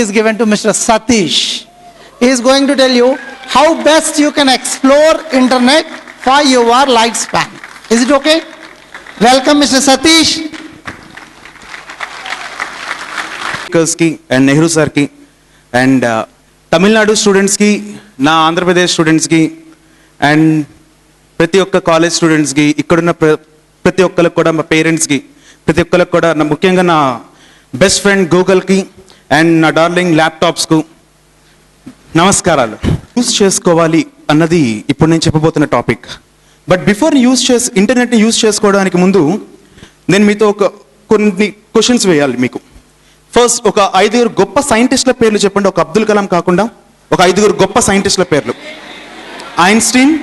is given to Mr. Satish. He is going to tell you how best you can explore internet for your lifespan. Is it okay? Welcome, Mr. Satish. की and Nehru sir की and Tamil Nadu students की ना Andhra Pradesh students की and ప్రతి ఒక్క college స్టూడెంట్స్కి ఇక్కడున్న ప్రతి ఒక్కరికి కూడా మా పేరెంట్స్కి ప్రతి ఒక్కరికి కూడా నా ముఖ్యంగా నా బెస్ట్ ఫ్రెండ్ గూగుల్కి అండ్ నా డార్లింగ్ ల్యాప్టాప్స్కు నమస్కారాలు. యూజ్ చేసుకోవాలి అన్నది ఇప్పుడు నేను చెప్పబోతున్న టాపిక్. బట్ బిఫోర్ ఇంటర్నెట్ని యూజ్ చేసుకోవడానికి ముందు నేను మీతో కొన్ని క్వశ్చన్స్ వేయాలి మీకు. ఫస్ట్, ఒక 5 గొప్ప సైంటిస్టుల పేర్లు చెప్పండి. ఒక అబ్దుల్ కలాం కాకుండా ఒక 5 గొప్ప సైంటిస్టుల పేర్లు. ఐన్స్టీన్,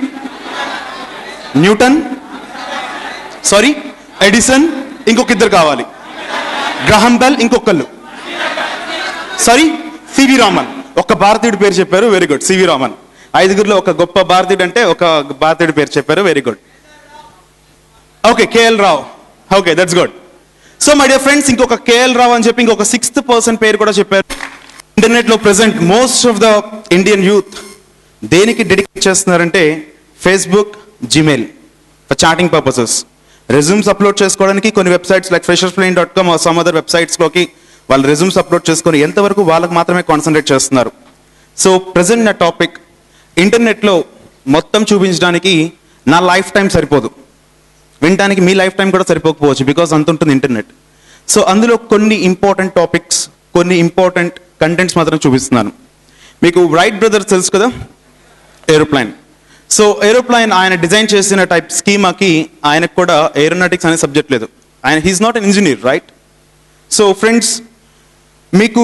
న్యూటన్, ఎడిసన్, ఇంకొక 2 కావాలి. గ్రహం బెల్, ఇంకొకళ్ళు సివి రామన్. ఒక భారతీయుడి పేరు చెప్పారు, వెరీ గుడ్. సివి రామన్. 5 ఒక గొప్ప భారతీయుడు అంటే ఒక భారతీయుడి పేరు చెప్పారు, very good. Okay, KL Rao. Okay, that's good. So my dear friends, ఇంకొక కేఎల్ రావు అని చెప్పి ఇంకొక 6th పర్సన్ పేరు కూడా చెప్పారు. ఇంటర్నెట్లో present most of the Indian youth దేనికి డెడికేట్ చేస్తున్నారంటే Facebook, Gmail for chatting purposes. Resumes upload చేసుకోవడానికి కొన్ని websites like freshers.com or some అదర్ వెబ్సైట్స్లోకి వాళ్ళు రెజ్యూమ్స్ అప్లోడ్ చేసుకొని ఎంతవరకు వాళ్ళకి మాత్రమే కాన్సన్ట్రేట్ చేస్తున్నారు. సో ప్రెసెంట్ నా టాపిక్ ఇంటర్నెట్లో మొత్తం చూపించడానికి నా లైఫ్ టైం సరిపోదు, వినడానికి మీ లైఫ్ టైం కూడా సరిపోకపోవచ్చు, బికాస్ అంత ఉంటుంది ఇంటర్నెట్. సో అందులో కొన్ని ఇంపార్టెంట్ టాపిక్స్, కొన్ని ఇంపార్టెంట్ కంటెంట్స్ మాత్రం చూపిస్తున్నాను మీకు. రైట్ బ్రదర్స్ తెలుసు కదా, ఏరోప్లైన్. సో ఏరోప్లైన్ ఆయన డిజైన్ చేసిన టైప్ స్కీమాకి ఆయనకు కూడా ఏరోనాటిక్స్ అనే సబ్జెక్ట్ లేదు. He is not an engineer, right? So friends, మీకు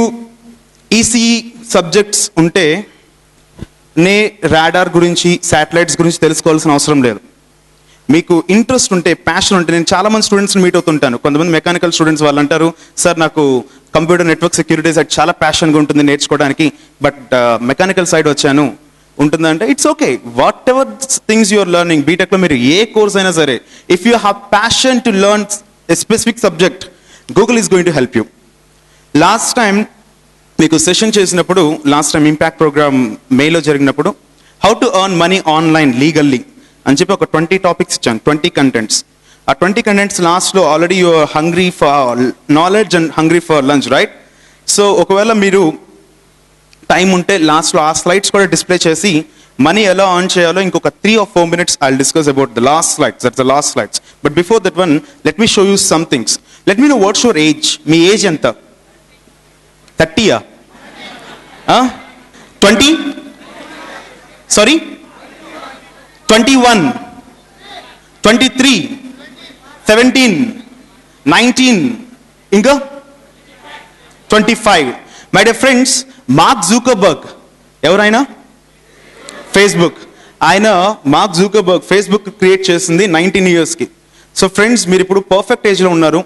ఈసీఈ సబ్జెక్ట్స్ ఉంటే రాడార్ గురించి, శాటిలైట్స్ గురించి తెలుసుకోవాల్సిన అవసరం లేదు. మీకు ఇంట్రెస్ట్ ఉంటే, ప్యాషన్ ఉంటే, నేను చాలామంది స్టూడెంట్స్ని మీట్ అవుతుంటాను. కొంతమంది మెకానికల్ స్టూడెంట్స్ వాళ్ళు అంటారు, సార్ నాకు కంప్యూటర్ నెట్వర్క్ సెక్యూరిటీ సైడ్ చాలా ప్యాషన్గా ఉంటుంది నేర్చుకోవడానికి, బట్ మెకానికల్ సైడ్ వచ్చాను ఉంటుందంటే it's okay. Whatever things you're learning, బీటెక్లో మీరు ఏ కోర్స్ అయినా సరే, if you have passion to learn a specific subject, Google is going to help you. Last time మీకు సెషన్ చేసినప్పుడు, లాస్ట్ టైం ఇంపాక్ట్ ప్రోగ్రామ్ మేలో జరిగినప్పుడు, how to earn money online legally అని చెప్పి ఒక 20 టాపిక్స్ ఇచ్చాను, 20 కంటెంట్స్. ఆ 20 కంటెంట్స్ లాస్ట్లో already you are hungry for knowledge and hungry for lunch, right? So ఒకవేళ మీరు టైం ఉంటే లాస్ట్లో ఆ స్లైడ్స్ కూడా డిస్ప్లే చేసి మనీ ఎలా earn చేయాలో ఇంకొక 3 or 4 minutes I'll discuss about the last slides. That's the last slides. But before that one, let me show you some things. Let me know what's your age. Me age ఎంత? 30? 20? Sorry? 21, 23, 17, 19, ఇంకా 25. My dear friends, Mark Zuckerberg ఎవరైనా? Facebook. Mark Zuckerberg Facebook create చేసింది 19 yearsకి. So friends, మీరు ఇప్పుడు perfect ఏజ్లో ఉన్నారు.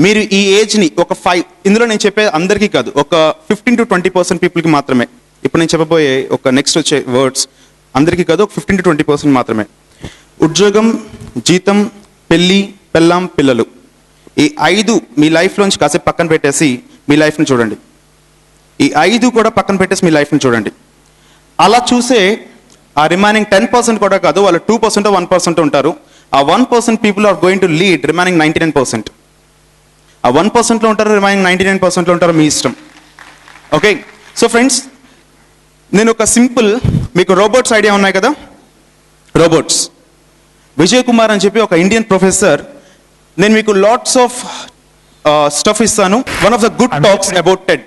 మీరు ఈ ఏజ్ని ఒక 5, ఇందులో నేను చెప్పే అందరికీ కాదు, ఒక 15 to 20% పీపుల్కి మాత్రమే. ఇప్పుడు నేను చెప్పబోయే ఒక నెక్స్ట్ వచ్చే వర్డ్స్ అందరికీ కాదు, ఒక 15 to 20% మాత్రమే. ఉద్యోగం, జీతం, పెళ్ళి, పెళ్ళాం, పిల్లలు, ఈ 5 మీ లైఫ్లోంచి కాసేపు పక్కన పెట్టేసి మీ లైఫ్ని చూడండి. ఈ 5 కూడా పక్కన పెట్టేసి మీ లైఫ్ని చూడండి. అలా చూసే ఆ రిమైనింగ్ 10% కూడా కాదు, వాళ్ళు 2% 1% ఉంటారు. ఆ 1% people are going to lead remaining 99%. ఆ 1%లో ఉంటారు, రిమైనింగ్ 99%లో ఉంటారు, మీ ఇష్టం. ఓకే. సో ఫ్రెండ్స్, నేను ఒక సింపుల్, మీకు రోబోట్స్ ఐడియా ఉన్నాయి కదా, రోబోట్స్. విజయ్ కుమార్ అని చెప్పి ఒక ఇండియన్ ప్రొఫెసర్, నేను మీకు లాట్స్ ఆఫ్ స్టఫ్ ఇస్తాను. One of the good talks about Ted.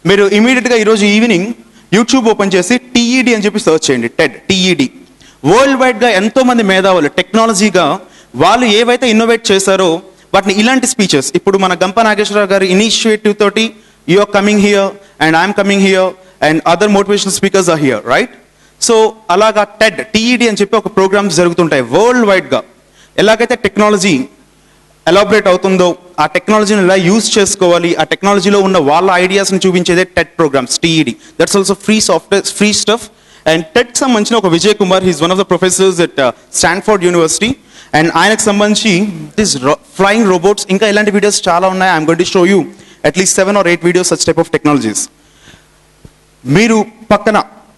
మీరు ఇమీడియట్గా ఈరోజు ఈవినింగ్ యూట్యూబ్ ఓపెన్ చేసి టీఈడి అని చెప్పి సర్చ్ చేయండి. టెడ్, టీఈడి. వరల్డ్ వైడ్గా ఎంతోమంది మేధావులు టెక్నాలజీగా వాళ్ళు ఏవైతే ఇన్నోవేట్ చేశారో వాటిని ఇలాంటి స్పీచెస్, ఇప్పుడు మన గంప నాగేశ్వరరావు గారి ఇనిషియేటివ్ తోటి you are coming here and I'm coming here and other motivational speakers are here, right? So అలాగా టెడ్, టీఈడి అని చెప్పి ఒక ప్రోగ్రామ్స్ జరుగుతుంటాయి వరల్డ్ వైడ్గా. ఎలాగైతే టెక్నాలజీ ఎలాబరేట్ అవుతుందో, ఆ టెక్నాలజీని ఎలా యూజ్ చేసుకోవాలి, ఆ టెక్నాలజీలో ఉన్న వాళ్ళ ఐడియాస్ని చూపించేదే TED programs, T E D. That's also free software, free stuff. And TED సంబంధించిన ఒక Vijay Kumar, he's one of the professors at Stanford University. And ఆయనకు సంబంధించి దిస్ ఫ్లయింగ్ రోబోట్స్, ఇంకా ఇలాంటి వీడియోస్ చాలా ఉన్నాయి. I'm going to show you at least 7 or 8 videos such type of technologies. మీరు పక్కన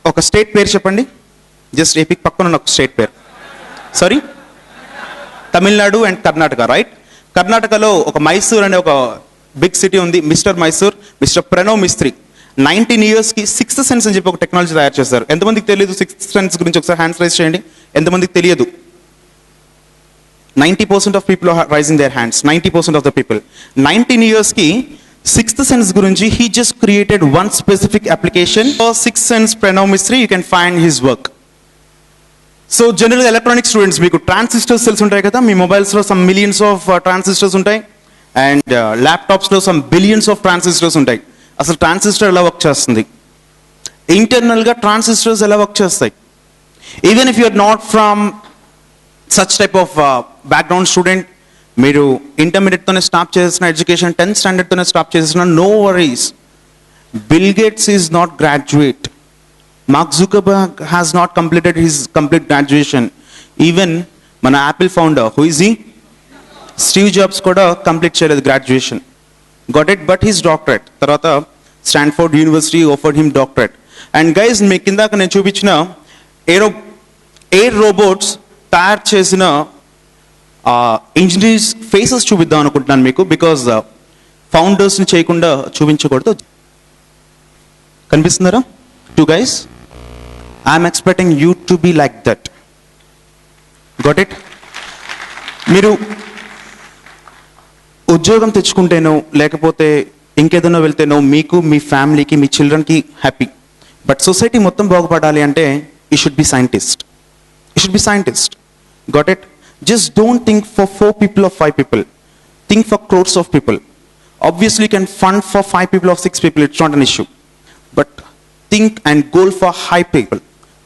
ఒక స్టేట్ పేరు చెప్పండి. జస్ట్ ఏపీ పక్కన ఉన్న ఒక స్టేట్ పేరు. Sorry, Tamil Nadu and Karnataka, right? కర్ణాటకలో ఒక మైసూర్ అనే ఒక బిగ్ సిటీ ఉంది, మిస్టర్ మైసూర్, మిస్టర్ ప్రణవ్ మిస్త్రీ. 19 yearsకి సిక్స్త్ సెన్స్ అని చెప్పి ఒక టెక్నాలజీ తయారు చేస్తారు. ఎంతమందికి తెలియదు సిక్స్త్ సెన్స్ గురించి? ఒకసారి హ్యాండ్స్ రైజ్ చేయండి. ఎంతమందికి తెలియదు? 90% of people are raising their hands. 90% of the people. 19 yearsకి సిక్స్త్ సెన్స్ గురించి he just created one specific application. Sixth sense Pranav Mistry, you can find his work. So జనరల్గా ఎలక్ట్రానిక్ స్టూడెంట్స్ మీకు transistors తెలిసి ఉంటాయి కదా. మీ మొబైల్స్లో సమ్ మిలియన్స్ ఆఫ్ ట్రాన్సిస్టర్స్ ఉంటాయి అండ్ ల్యాప్టాప్స్లో సమ్ బిలియన్స్ ఆఫ్ ట్రాన్సిస్టర్స్ ఉంటాయి. అసలు ట్రాన్సిస్టర్ ఎలా వర్క్ చేస్తుంది, ఇంటర్నల్గా ట్రాన్సిస్టర్స్ ఎలా వర్క్ చేస్తాయి? Even if you're not from such type of background student, మీరు ఇంటర్మీడియట్తోనే స్టాప్ చేసిన ఎడ్యుకేషన్, 10th standardతోనే స్టాప్ చేసిన, no worries. Bill Gates is not graduate. Mark Zuckerberg has not completed his complete graduation. Even మన Apple founder, who is he? Steve Jobs కూడా complete చేయలేదు graduation. Got it? But his doctorate. తర్వాత Stanford University offered him doctorate. And guys మీ కిందాక నేను చూపించిన air robots తయారు చేసిన ఇంజనీర్స్ ఫేసెస్ చూపిద్దాం అనుకుంటున్నాను మీకు, బికాజ్ ఫౌండర్స్ని చేయకుండా చూపించకూడదు. కనిపిస్తున్నారా? 2 guys. I'm expecting you to be like that. Got it? మీరు ఉద్యోగం తెచ్చుకుంటేనో లేకపోతే ఇంకేదైనా వెళ్తేనో మీకు, మీ ఫ్యామిలీకి, మీ చిల్డ్రన్కి హ్యాపీ. బట్ సొసైటీ మొత్తం బాగుపడాలి అంటే you should be scientist. You should be scientist. Got it? Just don't think for 4 people or 5 people. Think for crores of people. Obviously you can fund for 5 people or 6 people. It's not an issue. But think and goal for high people.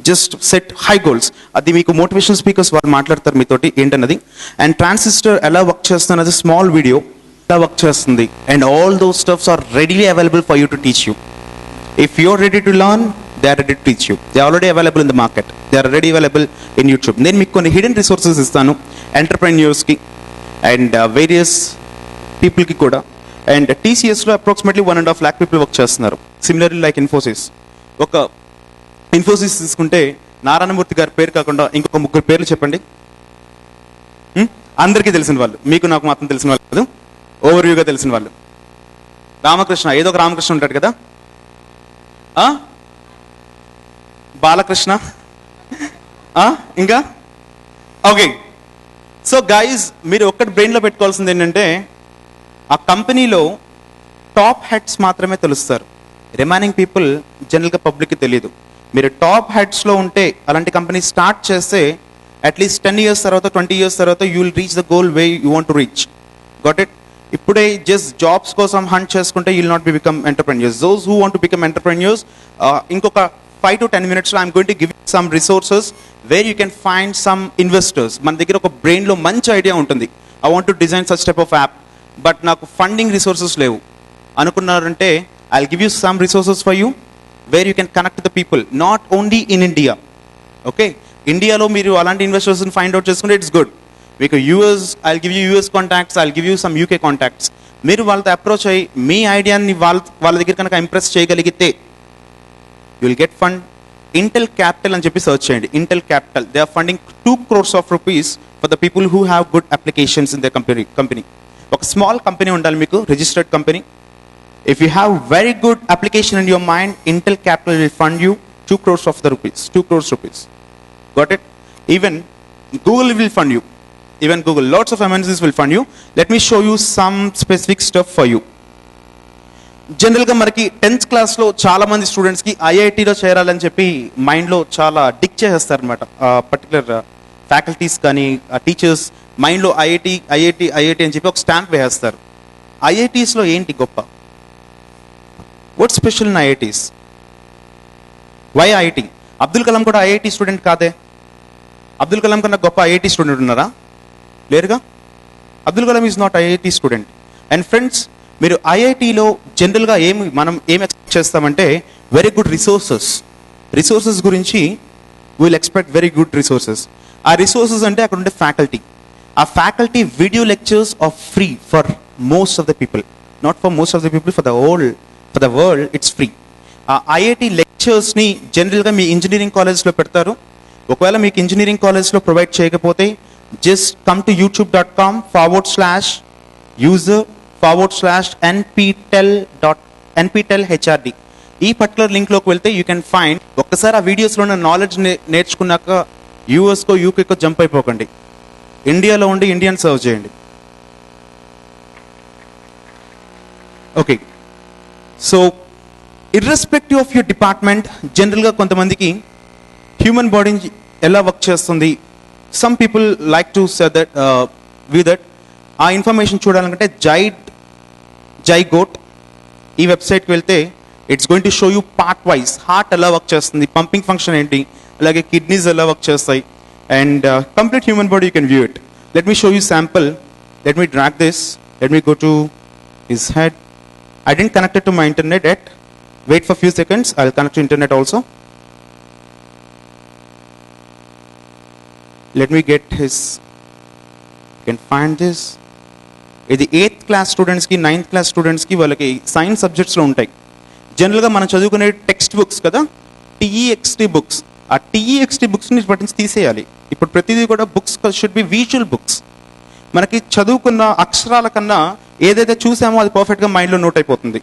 Just set high goals. అది మీకు motivational speakers వాళ్ళు మాట్లాడతారు మీతోటి ఏంటన్నది. And transistor ఎలా work చేస్తుంది అది small video ఎలా వర్క్ చేస్తుంది. And all those stuffs are readily available for you to teach you. If you are ready to learn, they are ready to teach you. They already available in the market. They are ready available in YouTube. నేను మీకు కొన్ని hidden resources ఇస్తాను ఎంటర్ప్రెన్యూర్స్కి and various పీపుల్కి కూడా. And టీసీఎస్లో approximately 1.5 lakh people work చేస్తున్నారు. Similarly like Infosys. ఒక Infosys తీసుకుంటే నారాయణమూర్తి గారి పేరు కాకుండా ఇంకొక 3 పేర్లు చెప్పండి. అందరికీ తెలిసిన వాళ్ళు, మీకు నాకు మాత్రం తెలిసిన వాళ్ళు కాదు, ఓవర్వ్యూగా తెలిసిన వాళ్ళు. రామకృష్ణ, ఏదో ఒక రామకృష్ణ ఉంటాడు కదా. బాలకృష్ణ, ఇంకా ఓకే. సో గైజ్ మీరు ఒక్కటి బ్రెయిన్లో పెట్టుకోవాల్సింది ఏంటంటే ఆ కంపెనీలో టాప్ హెడ్స్ మాత్రమే తెలుస్తారు. రిమైనింగ్ పీపుల్ జనరల్గా పబ్లిక్కి తెలియదు. మీరు టాప్ హెడ్స్లో ఉంటే అలాంటి కంపెనీ స్టార్ట్ చేస్తే అట్లీస్ట్ 10 years తర్వాత 20 years తర్వాత you will reach the goal way you want to reach. Got it? ఇప్పుడే జస్ట్ జాబ్స్ కోసం హంట్ చేసుకుంటే you will not be become entrepreneurs. Those who want to become entrepreneurs, ఇంకొక 5 to 10 minutes I'm going to give some resources wear you can find some investors. మన దగ్గర ఒక బ్రెయిన్లో మంచి idea ఉంటుంది, I want to design such type of app, but నాకు funding resources లేవు అనుకున్నారంటే I will give you some resources for you where you can connect the people, not only in India. Okay, ఇండియాలో మీరు అలాంటి ఇన్వెస్టర్స్ని find out చేసుకుంటే it's good. మీకు US, I will give you US contacts, I will give you some UK contacts. మీరు వాళ్ళతో approach అయ్యి మీ ఐడియాని వాళ్ళ దగ్గర కనుక ఇంప్రెస్ చేయగలిగితే you will get fund. Intel capital అని చెప్పి సర్చ్ చేయండి. Intel capital, they are funding 2 crores of rupees for the people who have good applications in the company. ఒక స్మాల్ కంపెనీ ఉండాలి మీకు, registered company. If you have very good application in your mind, Intel Capital will fund you 2 crores of the rupees. 2 crores rupees. Got it? Even Google will fund you. Even Google, lots of MNCs will fund you. Let me show you some specific stuff for you. జనరల్గా మనకి 10th క్లాస్లో చాలా మంది స్టూడెంట్స్కి ఐఐటీలో చేరాలని చెప్పి మైండ్లో చాలా డిక్ చేసేస్తారు అనమాట. పర్టికులర్ ఫ్యాకల్టీస్ కానీ టీచర్స్ మైండ్లో ఐఐటి అని చెప్పి ఒక స్టాంప్ వేసేస్తారు. ఐఐటీస్లో ఏంటి గొప్ప? What special in IITs? Why IIT? Abdul Kalam కూడా ఐఐటి స్టూడెంట్ కాదే. అబ్దుల్ కలాం కన్నా గొప్ప ఐఐటి స్టూడెంట్ ఉన్నారా? లేరుగా. Abdul Kalam is not IIT student. And friends, మీరు ఐఐటిలో జనరల్గా మనం ఏం ఎక్స్పెక్ట్ చేస్తామంటే వెరీ గుడ్ రిసోర్సెస్ గురించి will expect very good resources. ఆ రిసోర్సెస్ అంటే అక్కడ ఉండే ఫ్యాకల్టీ. ఆ faculty video lectures are free for most of the people, not for most of the people, for the world it's free. ఆ IIT లెక్చర్స్ని జనరల్గా మీ ఇంజనీరింగ్ కాలేజ్లో పెడతారు. ఒకవేళ మీకు ఇంజనీరింగ్ కాలేజ్లో ప్రొవైడ్ చేయకపోతే జస్ట్ కమ్ టు youtube.com/user/nptel.nptelhrd. ఈ పర్టికులర్ లింక్లోకి వెళ్తే యూ కెన్ ఫైండ్. ఒక్కసారి ఆ వీడియోస్లో ఉన్న నాలెడ్జ్ నేర్చుకున్నాక యూఎస్కో యూకేకో జంప్ అయిపోకండి. ఇండియాలో ఉండి ఇండియన్ సర్వ్ చేయండి. Okay, so irrespective of your department, జనరల్గా కొంతమందికి హ్యూమన్ బాడీ ఎలా వర్క్ చేస్తుంది, some people like to say that view that. ఆ ఇన్ఫర్మేషన్ చూడాలంటే జైగోట్ ఈ వెబ్సైట్కి వెళ్తే it's going to show you part wise heart ఎలా వర్క్ చేస్తుంది, పంపింగ్ ఫంక్షన్ ఏంటి, అలాగే కిడ్నీస్ ఎలా వర్క్ చేస్తాయి, and complete human body you can view it. Let me show you sample. Let me drag this. Let me go to his head. I didn't connect it to my internet yet. Wait for few seconds. I'll connect to internet also. Let me get his. You can find this. ఇది 8th class స్టూడెంట్స్కి 9th class స్టూడెంట్స్కి వాళ్ళకి science సబ్జెక్ట్స్లో ఉంటాయి. జనరల్గా మనం చదువుకునే text books కదా, TEXT books. ఆ TEXT బుక్స్ని పట్టించి తీసేయాలి. ఇప్పుడు ప్రతిదీ కూడా books should be visual books. మనకి చదువుకున్న అక్షరాల కన్నా ఏదైతే చూసామో అది పర్ఫెక్ట్గా మైండ్లో నోట్ అయిపోతుంది.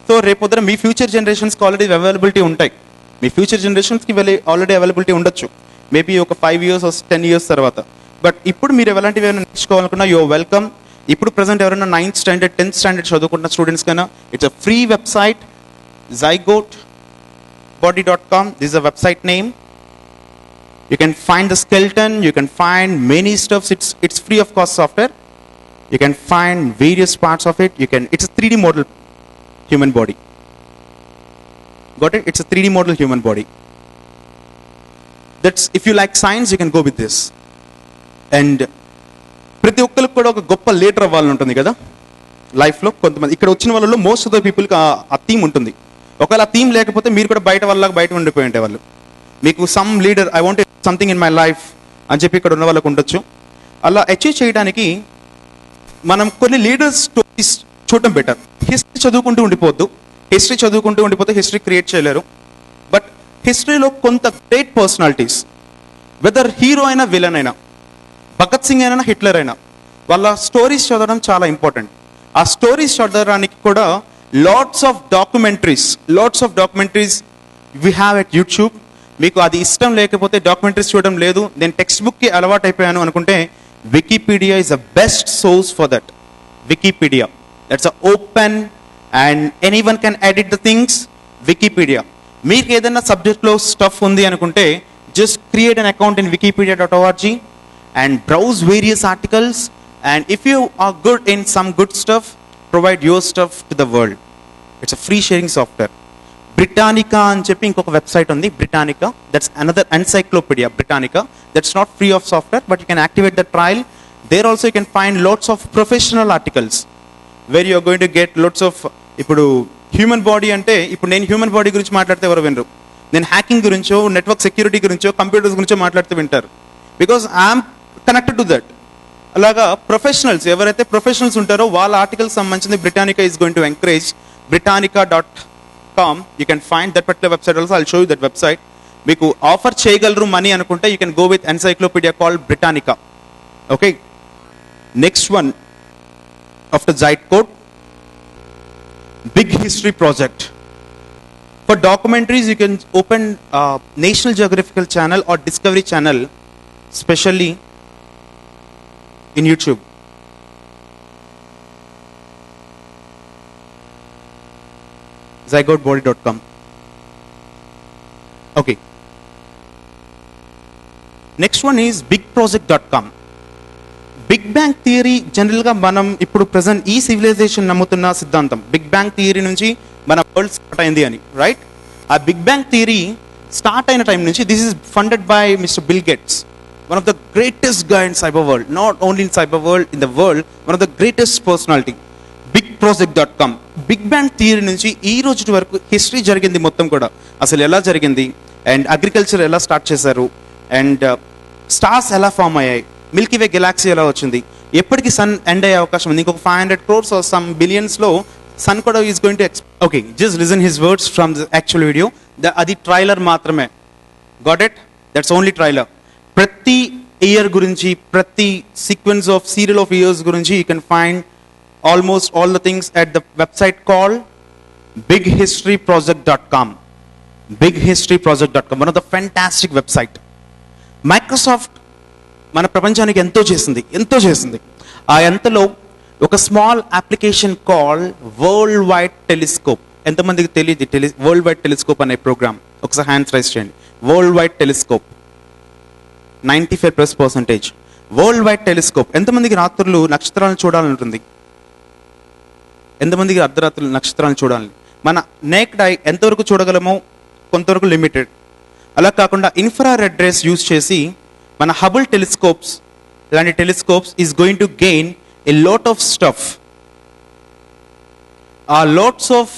సో రేపొద్దున మీ ఫ్యూచర్ జనరేషన్స్కి ఆల్రెడీ అవైలబిలిటీ ఉంటాయి. మీ ఫ్యూచర్ జనరేషన్స్కి ఆల్రెడీ అవైలబిలిటీ ఉండొచ్చు, మేబీ ఒక 5 years or 10 years తర్వాత. బట్ ఇప్పుడు మీరు ఎలాంటివి ఏమైనా నేర్చుకోవాలనుకున్నా యువర్ వెల్కమ్. ఇప్పుడు ప్రజెంట్ ఎవరైనా 9th standard 10th standard చదువుకుంటున్న స్టూడెంట్స్ కన్నా it's a free website, zygotebody.com. This is a website name. You can find the skeleton, you can find many stuffs. It's free of cost software. You can find various parts of it. It's a 3D model human body. Got it? It's a 3D model human body. That's, if you like science, you can go with this. And ప్రతి ఒక్కరికి కూడా ఒక గొప్ప leader అవ్వాలని ఉంటుంది కదా లైఫ్లో. కొంతమంది ఇక్కడ వచ్చిన వాళ్ళలో మోస్ట్ ఆఫ్ ద పీపుల్కి ఆ థీమ్ ఉంటుంది. ఒకవేళ ఆ థీమ్ లేకపోతే మీరు కూడా బయట ఉండిపోయి ఉంటే వాళ్ళు మీకు some leader, I want something in my life అని చెప్పి ఇక్కడ ఉన్న వాళ్ళకు ఉండొచ్చు. అలా అచీవ్ చేయడానికి మనం కొన్ని లీడర్స్ స్టోరీస్ చూడటం బెటర్. హిస్టరీ చదువుకుంటూ ఉండిపోతే హిస్టరీ క్రియేట్ చేయలేరు. బట్ హిస్టరీలో కొంత గ్రేట్ పర్సనాలిటీస్, వెదర్ హీరో అయినా విలన్ అయినా, భగత్ సింగ్ అయినా హిట్లర్ అయినా, వాళ్ళ స్టోరీస్ చదవడం చాలా ఇంపార్టెంట్. ఆ స్టోరీస్ చదవడానికి కూడా lots of documentaries we have at YouTube. మీకు అది ఇష్టం లేకపోతే డాక్యుమెంటరీస్ చూడడం లేదు, నేను టెక్స్ట్ బుక్కి అలవాటు అయిపోయాను అనుకుంటే Wikipedia is the best source for that. Wikipedia, that's a open and anyone can edit the things. Wikipedia, మీకు ఏదైనా సబ్జెక్ట్లో స్టఫ్ ఉంది అనుకుంటే just create an account in wikipedia.org and browse various articles, and if you are good in some good stuff, provide your stuff to the world. It's a free sharing software. Britannica అని చెప్పి ఇంకొక website ఉంది, Britannica. That's another encyclopedia, Britannica. That's not free of software, but you can activate the trial. There also you can find lots of professional articles where you are going to get lots of. ఇప్పుడు human body అంటే, ఇప్పుడు నేను human body గురించి మాట్లాడితే ఎవరు వినరు. నేను hacking గురించో, నెట్వర్క్ సెక్యూరిటీ గురించో, కంప్యూటర్స్ గురించో మాట్లాడితే వింటారు, because I'm connected to that. అలాగా ప్రొఫెషనల్స్ ఎవరైతే ప్రొఫెషనల్స్ ఉంటారో వాళ్ళ ఆర్టికల్స్ సంబంధించింది Britannica is going to encourage. Britannica.com, you can find that particular website also. I'll show you that website. మీకు ఆఫర్ చేయగలరు మనీ అనుకుంటే you can go with encyclopedia called Britannica. Okay, next one after Zygotebody, big history project. For documentaries, you can open National Geographical channel or Discovery channel, especially in YouTube. Zygotebody.com. Okay. Next one is bigproject.com. Big bang theory జనరల్గా మనం ఇప్పుడు present ఈ civilisation నమ్ముతున్న సిద్ధాంతం, big bang theory నుంచి మన world start అయింది అని, right? ఆ బిగ్ బ్యాంగ్ థియరీ స్టార్ట్ అయిన టైం నుంచి this is funded by mister Bill Gates, one of the greatest గా in cyber world, not only in cyber world, in the world one of the greatest personality. bigproject.com. Big bang theory నుంచి ఈ రోజు వరకు history జరిగింది మొత్తం కూడా, అసలు ఎలా జరిగింది, అండ్ అగ్రికల్చర్ ఎలా స్టార్ట్ చేశారు, అండ్ స్టార్స్ ఎలా ఫామ్ అయ్యాయి, మిల్కీ వే గెలాక్సీ ఎలా వచ్చింది, ఎప్పటికీ సన్ ఎండ్ అయ్యే అవకాశం ఉంది, ఇంకొక 500 crores or some billions లో సన్ కూడా is going to okay, just listen his words from the actual video. అది ట్రైలర్ మాత్రమే. Got it? That's only trailer. ప్రతి ఇయర్ గురించి, ప్రతి sequence of serial of years గురించి you can find almost all the things at the website call bighistoryproject.com. bighistoryproject.com, one of the fantastic website. Microsoft మన ప్రపంచానికి ఎంతో చేసింది. ఆ ఎంతలో ఒక small application call world wide telescope. ఎంతమందికి తెలియదు వరల్డ్ వైడ్ టెలిస్కోప్ అనే ప్రోగ్రామ్? ఒకసారి హ్యాండ్స్ రైజ్ చేయండి. World wide telescope 95%. World wide telescope. ఎంతమందికి రాత్రులు నక్షత్రాలను చూడాలని ఉంటుంది? ఎంతమందికి అర్ధరాత్రులు నక్షత్రాలను చూడాలని? మన నేక్డ్ ఐ ఎంతవరకు చూడగలమో కొంతవరకు లిమిటెడ్. అలా కాకుండా ఇన్ఫ్రారెడ్ రేస్ యూజ్ చేసి మన హబుల్ టెలిస్కోప్స్, ఇలాంటి telescopes is going to gain a lot of stuff. ఆ లాట్స్ ఆఫ్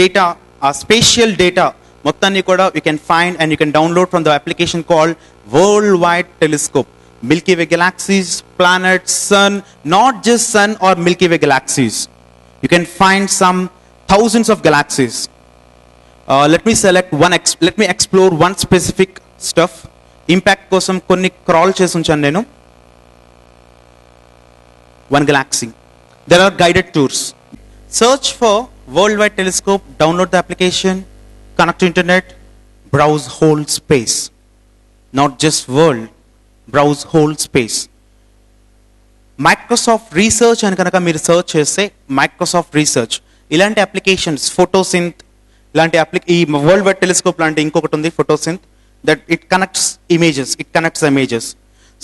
డేటా, ఆ స్పేషియల్ డేటా మొత్తాన్ని కూడా you can find and you can download from the application called World wide Telescope. Milky Way galaxies, planets, sun, not just sun or Milky Way galaxies. You can find some thousands of galaxies. Let me explore one specific stuff. Impact kosam konni crawl chesi unchanu nenu. One galaxy. There are guided tours. Search for Worldwide Telescope, download the application, connect to internet, browse whole space. Not just world, browse whole space. Microsoft research అని కనుక మీరు search చేస్తే Microsoft research ఇలాంటి applications, Photosynth ఇలాంటి ఈ world wide telescope లాంటి ఇంకొకటి ఉంది Photosynth, that it connects images.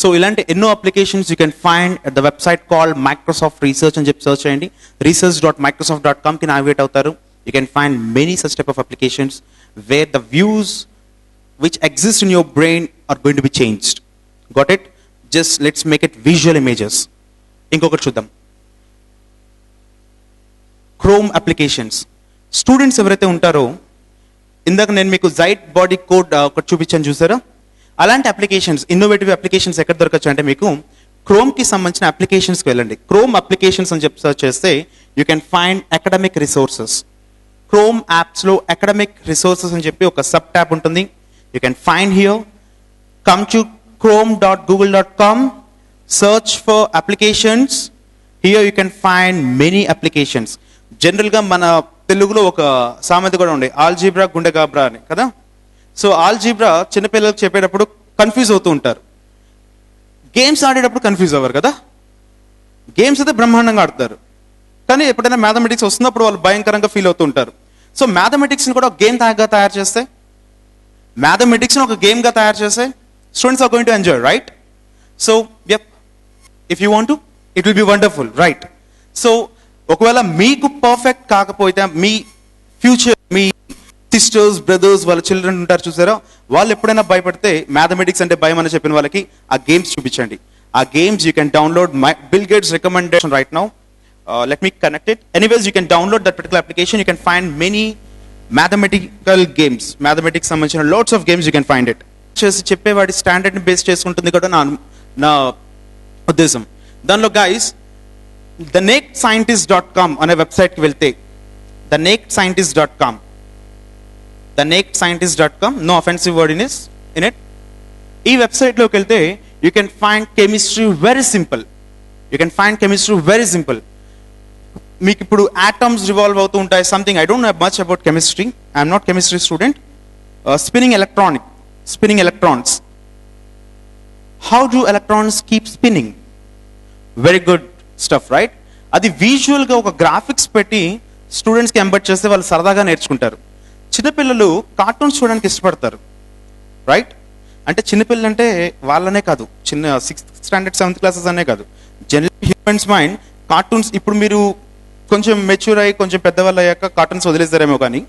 So ఇలాంటి ఎన్నో applications you can find at the website called Microsoft research అని చెప్పి సర్చ్ చేయండి. research.microsoft.com కి నావిగేట్ అవుతారు. You can find many such type of applications where the views which exist in your brain are going to be changed. Got it? Just let's make it visual images. ఇంకొకటి చూద్దాం. Chrome applications. Students ఎవరైతే ఉంటారో, ఇందాక నేను మీకు జైట్ body code ఒకటి చూపించాను చూసారా? అలాంటి అప్లికేషన్స్, ఇన్నోవేటివ్ అప్లికేషన్స్ ఎక్కడ దొరకచ్చు అంటే మీకు క్రోమ్కి సంబంధించిన అప్లికేషన్స్కి వెళ్ళండి. క్రోమ్ అప్లికేషన్స్ అని చెప్పి సర్చ్ చేస్తే you can find academic resources. Chrome యాప్స్లో అకాడమిక్ రిసోర్సెస్ అని చెప్పి ఒక సబ్ ట్యాబ్ ఉంటుంది. You can find here. Come to chrome.google.com, search for applications. Here you can find many applications. జనరల్గా మన తెలుగులో ఒక సామెత కూడా ఉండే, ఆల్జీబ్రా గుండె గాబ్రా అని కదా. సో ఆల్జీబ్రా చిన్నపిల్లలకు చెప్పేటప్పుడు కన్ఫ్యూజ్ అవుతూ ఉంటారు. గేమ్స్ ఆడేటప్పుడు కన్ఫ్యూజ్ అవ్వరు కదా. గేమ్స్ అయితే బ్రహ్మాండంగా ఆడతారు, కానీ ఎప్పుడైనా మ్యాథమెటిక్స్ వస్తున్నప్పుడు వాళ్ళు భయంకరంగా ఫీల్ అవుతూ ఉంటారు. సో మ్యాథమెటిక్స్ని కూడా ఒక గేమ్గా తయారు చేస్తే, మ్యాథమెటిక్స్ని ఒక గేమ్గా తయారు చేస్తే students are going to enjoy, right? So yep, if you want to, it will be wonderful, right? So ఒకవేళ మీకు పర్ఫెక్ట్ కాకపోతే మీ ఫ్యూచర్, మీ సిస్టర్స్, బ్రదర్స్, వాళ్ళ చిల్డ్రన్ ఉంటారు చూసారా, వాళ్ళు ఎప్పుడైనా భయపడితే మ్యాథమెటిక్స్ అంటే భయం అని చెప్పిన వాళ్ళకి ఆ గేమ్స్ చూపించండి. ఆ games you can download. Bill Gates recommendation right now. Let me connect it. Anyways you can download that particular application. You can find many mathematical games. Mathematics సంబంధించిన lots of games you can find it. చేసి చెప్పేవాడి స్టాండర్డ్ని base చేసుకుంటుంది కూడా నా ఉద్దేశం. దానిలో guys thenakedscientist.com అనే వెబ్సైట్కి వెళ్తే, thenakedscientist.com, no offensive word in it. ఈ వెబ్సైట్లోకి వెళ్తే you can find chemistry very simple. మీకు ఇప్పుడు ఆటమ్స్ రివాల్వ్ అవుతూ ఉంటాయి, something. I don't know much about chemistry, I'm not chemistry student. spinning electrons. How do electrons keep spinning? Very good stuff, right? అది విజువల్గా ఒక graphics పెట్టి స్టూడెంట్స్కి embed చేస్తే వాళ్ళు సరదాగా నేర్చుకుంటారు. చిన్నపిల్లలు కార్టూన్స్ చూడడానికి ఇష్టపడతారు, రైట్? అంటే చిన్నపిల్లలు అంటే వాళ్ళనే కాదు, చిన్న 6th స్టాండర్డ్ 7th క్లాసెస్ అనే కాదు, జనరల్ హ్యూమన్స్ మైండ్ కార్టూన్స్. ఇప్పుడు మీరు కొంచెం మెచ్యూర్ అయ్యి కొంచెం పెద్దవాళ్ళు అయ్యాక కార్టూన్స్ వదిలేస్తారేమో, కానీ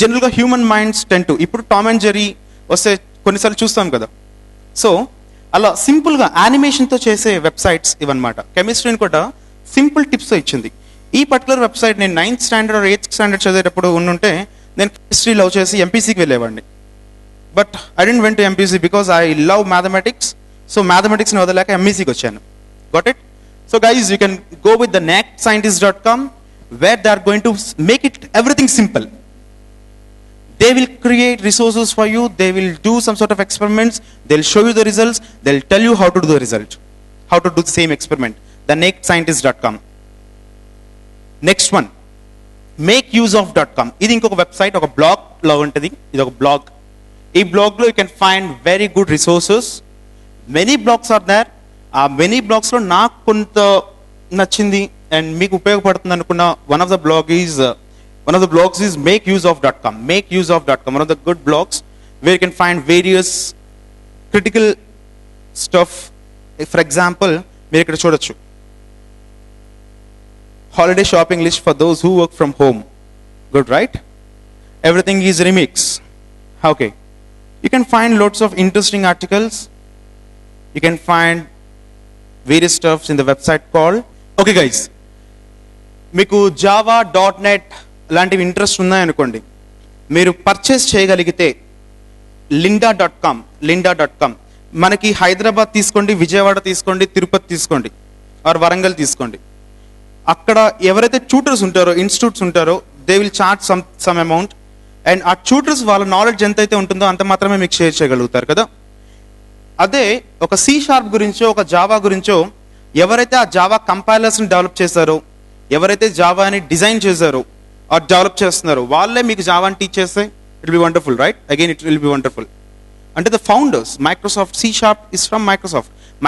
జనరల్గా హ్యూమన్ మైండ్స్ టు ఇప్పుడు టామ్ అండ్ జెర్రీ వస్తే కొన్నిసార్లు చూస్తాం కదా. సో అలా సింపుల్గా యానిమేషన్తో చేసే వెబ్సైట్స్ ఇవన్నమాట. కెమిస్ట్రీని కూడా సింపుల్ టిప్స్తో ఇచ్చింది. ఈ పర్టికులర్ వెబ్సైట్ నేను 9th standard or 8th standard చదివేటప్పుడు ఉండుంటే నేను కెమిస్ట్రీ లవ్ చేసి ఎంపీసీకి వెళ్ళేవాడిని. But I didn't went to MPC because I love mathematics. So మ్యాథమెటిక్స్ని వదలేక ఎంఈసీకి వచ్చాను. Got it? So guys you can go with thenakedscientist.com where they are going to make it everything simple. They will create resources for you. They will do some sort of experiments. They'll show you the results. They'll tell you how to do the result, how to do the same experiment. The nakedscientist.com. Next one, makeuseof.com. ఇది ఇంకొక website, ఒక blog లో ఉంటుంది. ఇది ఒక blog. ఈ blog లో you can find very good resources. Many blogs are there. ఆ మెనీ బ్లాగ్స్ లో నాకు కొంత నచ్చింది అండ్ మీకు ఉపయోగపడుతుంది అనుకున్న one of the blogs is makeuseof.com. Makeuseof.com, one of the good blogs where you can find various critical stuff. For example, మీరు ఇక్కడ చూడొచ్చు, holiday shopping list for those who work from home. Good, right? Everything is remix. Okay. You can find lots of interesting articles. You can find various stuffs in the website called. Okay guys, మీకు Java .NET లాంటివి interest ఉన్నాయనుకోండి, మీరు purchase చేయగలిగితే linda.com. మనకి హైదరాబాద్ తీసుకోండి, విజయవాడ తీసుకోండి, తిరుపతి తీసుకోండి, are Warangal తీసుకోండి. అక్కడ ఎవరైతే ట్యూటర్స్ ఉంటారో, ఇన్స్టిట్యూట్స్ ఉంటారో, they will charge some amount. And ఆ ట్యూటర్స్ వాళ్ళ నాలెడ్జ్ ఎంతైతే ఉంటుందో అంత మాత్రమే మీకు షేర్ చేయగలుగుతారు కదా. అదే ఒక C# గురించో, ఒక జావా గురించో, ఎవరైతే ఆ జావా కంపైలర్స్ని డెవలప్ చేశారో, ఎవరైతే జావాని డిజైన్ చేశారో ఆర్ డెవలప్ చేస్తున్నారో, వాళ్ళే మీకు జావాని టీచ్ చేస్తే it will be wonderful, right? Again it will be wonderful. అంటే the founders, Microsoft, C# is from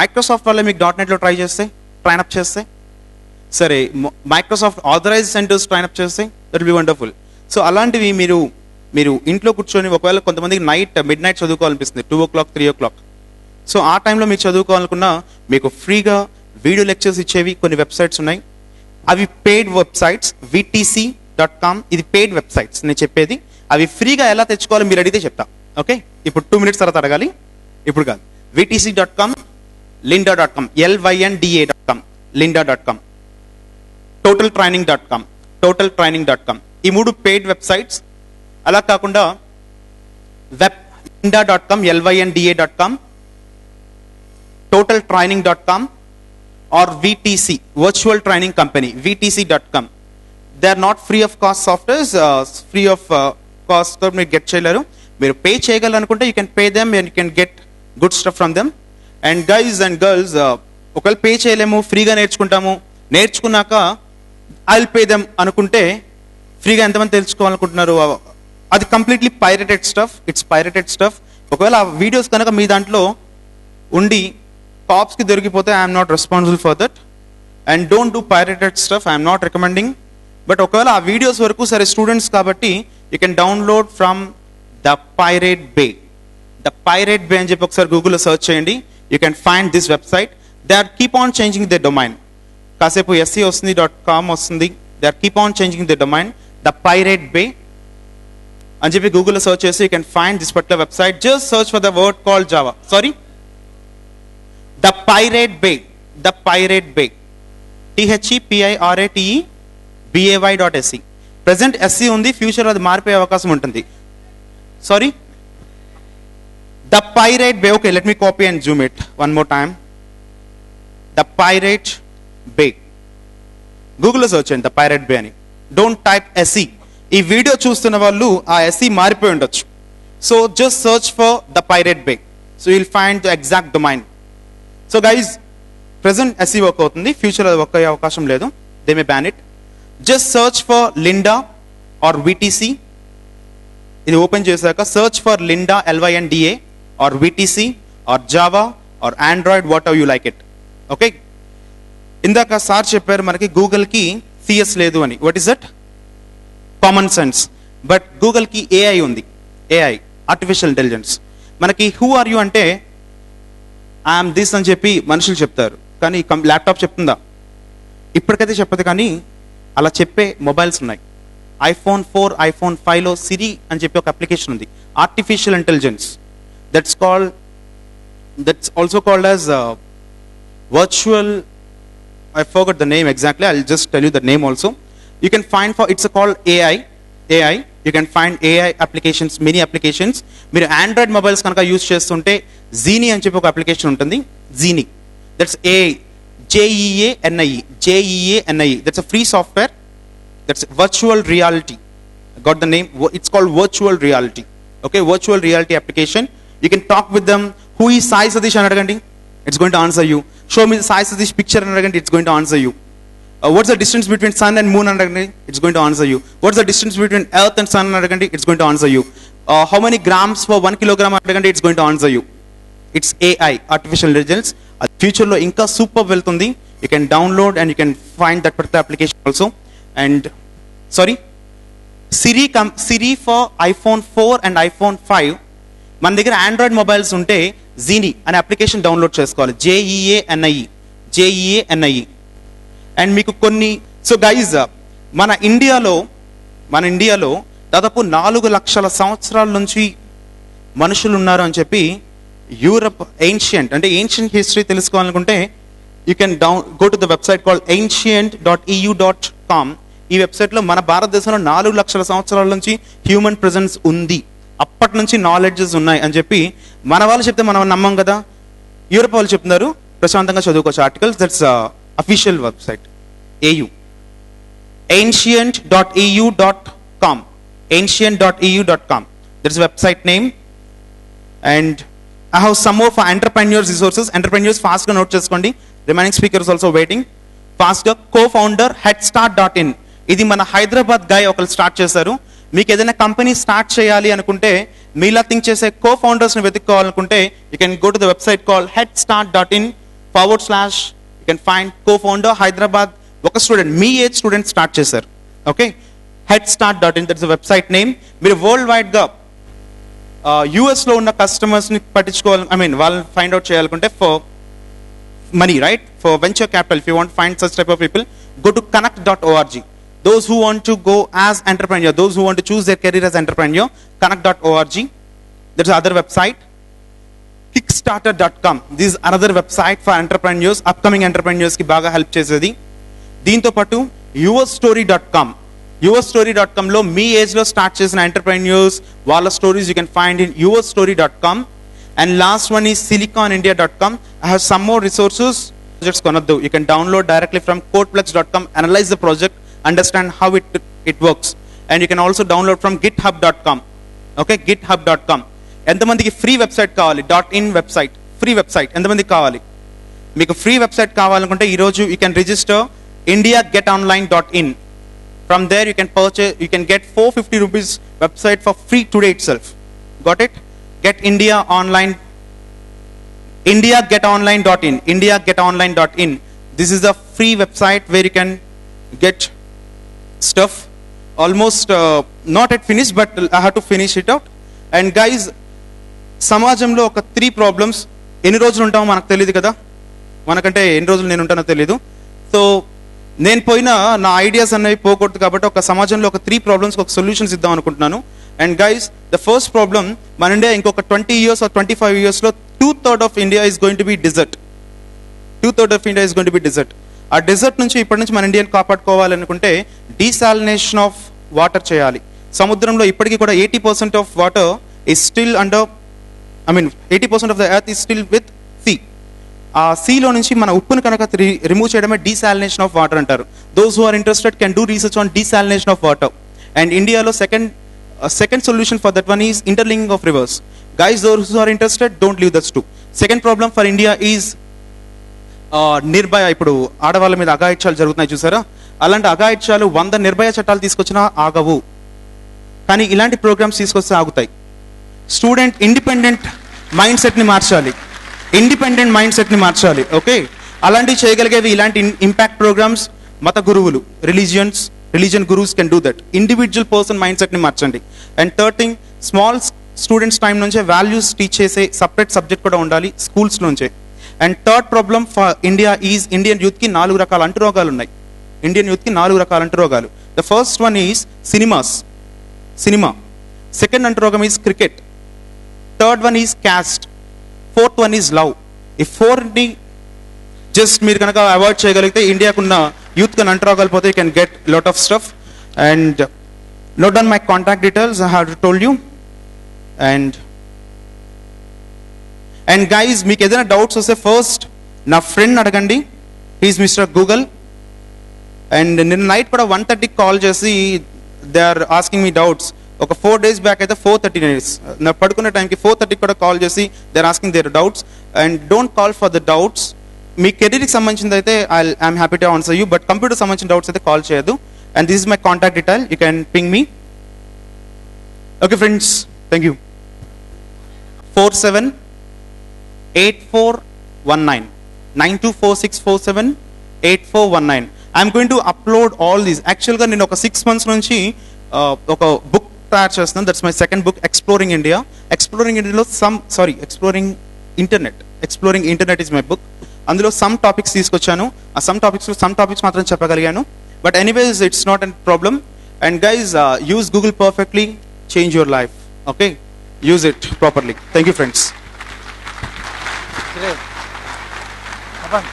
Microsoft వాళ్ళే మీకు .NEట్లో ట్రైన్ అప్ చేస్తే, సరే Microsoft authorize centers train up చేస్తే that will be wonderful. So అలాంటివి మీరు ఇంట్లో కూర్చొని, ఒకవేళ కొంతమందికి mid night చదువుకోవాలనిపిస్తుంది, 2 o'clock 3 o'clock. So ఆ టైంలో మీరు చదువుకోవాలనుకున్నా మీకు ఫ్రీగా వీడియో లెక్చర్స్ ఇచ్చేవి కొన్ని వెబ్సైట్స్ ఉన్నాయి. అవి పెయిడ్ వెబ్సైట్స్. VTC.com ఇది పెయిడ్ వెబ్సైట్స్ నేను చెప్పేది. అవి ఫ్రీగా ఎలా తెచ్చుకోవాలో మీరు అడిగితే చెప్తా. ఓకే, ఇప్పుడు 2 minutes తర్వాత అడగాలి, ఇప్పుడు కాదు. VTC.com, lynda.com, LYNDA.com, lynda.com, totaltraining.com. ఈ 3 పెయిడ్ వెబ్సైట్స్. అలా కాకుండా lynda.com, LYNDA.com, totaltraining.com or VTC, virtual training company, VTC.com. They are not free of cost softwares, free of cost మీరు గెట్ చేయలేరు. మీరు పే చేయగలనుకుంటే you can pay them and you can get good stuff from them. And guys and girls, ఒకవేళ pay చేయలేము, ఫ్రీగా నేర్చుకున్నాక I will pay them అనుకుంటే ఫ్రీగా ఎంతమంది తెలుసుకోవాలనుకుంటున్నారు? అది completely pirated stuff. It's pirated stuff. ఒకవేళ ఆ వీడియోస్ కనుక మీ దాంట్లో ఉండి కాప్స్కి దొరికిపోతే I'm not responsible for that. And don't do pirated stuff, I'm not recommending. But ఒకవేళ ఆ వీడియోస్ వరకు సరే స్టూడెంట్స్ కాబట్టి you can download from the Pirate Bay. అని చెప్పి ఒకసారి గూగుల్లో సర్చ్ చేయండి. You can find this website. They are keep on changing the domain. కాసేపు SC వస్తుంది, .com వస్తుంది. They are keep on changing the domain. The Pirate Bay అని చెప్పి గూగుల్లో సర్చ్ చేసి you can find this particular website. Just search for the word called Java. Sorry, the Pirate Bay. THEPIRATEBAY.SE. Present SC ఉంది, future అది మారిపోయే అవకాశం ఉంటుంది. Sorry, the Pirate Bay. Okay, let me copy and zoom it one more time. The Pirate Bay. గూగుల్లో search చేయండి the Pirate Bay అని. Don't type SE. ఈ video చూస్తున్న వాళ్ళు ఆ SE మారిపోయి ఉండొచ్చు. So just search for the Pirate Bay. So you'll find the exact domain. So guys, present SE work అవుతుంది, ఫ్యూచర్ అది వర్క్ అయ్యే అవకాశం లేదు. They may ban it. Just search for Lynda or VTC. ఇది open చేశాక search for Lynda, LYNDA, or VTC, or Java, or Android, whatever you like it. Okay, ఇందాక sir చెప్పారు మనకి గూగుల్కి CS లేదు అని. What is that? Common sense. But గూగుల్కి AI ఉంది. AI, artificial intelligence. మనకి హూ ఆర్ యూ అంటే ఐఎమ్ దిస్ అని చెప్పి మనుషులు చెప్తారు, కానీ ల్యాప్టాప్ చెప్తుందా? ఇప్పటికైతే చెప్పదు, కానీ అలా చెప్పే మొబైల్స్ ఉన్నాయి. iPhone 4, iPhone 5లో సిరి అని చెప్పి ఒక అప్లికేషన్ ఉంది, artificial intelligence. That's also called as virtual. I forgot the name exactly. I'll just tell you the name also. You can find it's called AI. You can find AI applications, many applications. మీరు Android mobiles కనుక use చేస్తుంటే genie అని చెప్పి ఒక application ఉంటుంది. Genie, that's JEANIE. That's a free software. That's virtual reality. got the name. It's called virtual reality. Okay, virtual reality application. You can talk with them. Who is Sai Satish అని అడగండి, it's going to answer you. Show me the Sai Satish picture అని అడగండి, it's going to answer you. What's the distance between sun and moon అని అడగండి, it's going to answer you. What's the distance between earth and sun అని అడగండి, it's going to answer you. How many grams for 1 kilogram అని అడగండి, it's going to answer you. It's AI, artificial intelligence. Future లో ఇంకా super వెళ్తుంది. You can download and you can find that particular application also. And sorry, Siri for iPhone 4 and iPhone 5. మన దగ్గర Android mobiles ఉంటే genie అనే application download చేసుకోవాలి. జేఈఏఎన్ఐ. And మీకు కొన్ని, సో గైజ్ మన ఇండియాలో దాదాపు 4 లక్షల సంవత్సరాల నుంచి మనుషులు ఉన్నారు అని చెప్పి యూరప్ ఏన్షియంట్ హిస్టరీ తెలుసుకోవాలనుకుంటే you can go to the website called ancient.eu.com. ఈ వెబ్సైట్లో మన భారతదేశంలో 4 లక్షల సంవత్సరాల నుంచి హ్యూమన్ ప్రెజెన్స్ ఉంది, అప్పటి నుంచి నాలెడ్జెస్ ఉన్నాయి అని చెప్పి మన వాళ్ళు చెప్తే మనం నమ్మం కదా. యూరప్ వాళ్ళు చెప్తున్నారు, ప్రశాంతంగా చదువుకోవచ్చు articles. That's official website AU, ancient.eu.com. ancient.eu.com. That's the website name. And I have some more for entrepreneurs resources. Entrepreneurs fast గా నోట్ చేసుకోండి. Remaining speakers also waiting. Fast గా co-founder headstart.in. ఇది మన హైదరాబాద్ గాయ్ ఒకరు స్టార్ట్ చేశారు. మీకు ఏదైనా company start చేయాలి అనుకుంటే, మీలా థింక్ చేసే co-founders ని వెతుక్కోవాలనుకుంటే you can go to the website called headstart.in/. You can find co-founder Hyderabad, ఒక స్టూడెంట్, మీ ఏజ్ స్టూడెంట్ స్టార్ట్ చేశారు. Okay, headstart.in, that's the website name. మీరు వరల్డ్ వైడ్ గా యూఎస్ లో ఉన్న కస్టమర్స్ ని పట్టించుకోవాలి, వాళ్ళని ఫైండ్ అవుట్ చేయాలనుకుంటే for money, right, for venture capital, if you want find such type of people, go to connect.org. Those who want to go as entrepreneur, those who want to choose their career as entrepreneur, connect.org. There's another website, kickstarter.com. This is another website for entrepreneurs, upcoming entrepreneurs ki baga help chesedi. దీంతో పాటు yourstory.com. yourstory.com లో మీ age లో start చేసిన entrepreneurs వాళ్ళ stories you can find in yourstory.com. And last one is siliconindia.com. I have some more resources. Projects కొనొద్దు, you can download directly from codeplex.com, analyze the project, understand how it works. And you can also download from github.com. Okay, github.com. ఎంతమందికి free website కావాలి? .in website, free website ఎంతమందికి కావాలి? మీకు free website కావాలనుకుంటే ఈరోజు you can register indiagetonline.in. From there you can purchase, you can get 450 rupees website for free today itself. Got it? Get India online, indiagetonline.in, indiagetonline.in. This is a free website where you can get stuff. Almost not yet finished, but I have to finish it out. And guys, సమాజంలో ఒక 3 problems. ఎన్ని రోజులు ఉంటామో మనకు తెలియదు కదా, మనకంటే ఎన్ని రోజులు నేను ఉంటానో తెలీదు. సో నేను పోయినా నా ఐడియాస్ అనేవి పోకూడదు కాబట్టి ఒక సమాజంలో ఒక 3 ప్రాబ్లమ్స్కి ఒక సొల్యూషన్స్ ఇద్దాం అనుకుంటున్నాను. And guys, the first problem, మన ఇండియా ఇంకొక 20 years or 25 yearsలో 2/3 of India is going to be desert. 2/3 of India is going to be desert. ఆ డెజర్ట్ నుంచి ఇప్పటి నుంచి మన ఇండియాని కాపాడుకోవాలనుకుంటే డీసాలినేషన్ ఆఫ్ వాటర్ చేయాలి. సముద్రంలో ఇప్పటికీ కూడా 80% of water is still under, 80% of the earth is still with sea. ఆ సీలో నుంచి మన ఉప్పును కనుక రిమూవ్ చేయడమే డీసాలినేషన్ ఆఫ్ వాటర్ అంటారు. Those who are interested can do research on desalination of water. And ఇండియాలో second solution for that one is interlinking of rivers. Guys, those who are interested, don't leave that's too. Second problem for India is Nirbhaya. ఇప్పుడు ఆడవాళ్ళ మీద అఘాయిత్యాలు జరుగుతున్నాయి చూసారా, అలాంటి అఘాయిత్యాలు 100 నిర్భయ చట్టాలు తీసుకొచ్చినా ఆగవు, కానీ ఇలాంటి ప్రోగ్రామ్స్ తీసుకొస్తే ఆగుతాయి. స్టూడెంట్ ఇండిపెండెంట్ మైండ్ సెట్ని మార్చాలి. ఓకే, అలాంటివి చేయగలిగేవి ఇలాంటి ఇంపాక్ట్ ప్రోగ్రామ్స్. మత గురువులు, religion gurus can do that. Individual person mind సెట్ని మార్చండి. And third thing, small students time నుంచే వాల్యూస్ టీచ్ చేసే సపరేట్ సబ్జెక్ట్ కూడా ఉండాలి స్కూల్స్ నుంచే. And third problem for India is, Indian యూత్కి 4 రకాల అంటురోగాలు ఉన్నాయి. The first one is cinema. Second అంటురోగం is cricket. Third one is caste. Fourth one is love. ఈ 4ని జస్ట్ మీరు కనుక అవాయిడ్ చేయగలిగితే ఇండియాకున్న యూత్ కన్నా అంటురోగాలు పోతే you can get lot of stuff. And note down my contact details, I have told you. And guys, మీకు ఏదైనా డౌట్స్ వస్తే ఫస్ట్ నా ఫ్రెండ్ అడగండి, హీఈస్ మిస్టర్ గూగుల్. అండ్ నిన్న నైట్ కూడా 1:30కి కాల్ చేసి they are asking me doubts. ఒక 4 days బ్యాక్ అయితే 4:30 నా పడుకునే టైంకి 4:30 కూడా కాల్ చేసి they are asking their doubts. And don't call for the doubts. మీ కెరీర్కి సంబంధించింది అయితే I'm happy to answer you, but computer సంబంధించిన డౌట్స్ అయితే కాల్ చేయదు. And this is my contact detail, you can ping me. Okay friends, thank you. 478419 9246478419. I'm going to upload all these. యాక్చువల్గా నేను ఒక 6 months నుంచి ఒక బుక్ తయారు చేస్తున్నాను. That's my second book, exploring India. Exploring ఇండియాలో exploring internet is my book. అందులో some topics తీసుకొచ్చాను. ఆ సమ్ టాపిక్స్ మాత్రం చెప్పగలిగాను. But anyways it's not an problem. And guys, use Google perfectly, change your life. Okay, use it properly. Thank you friends. Great. Apan.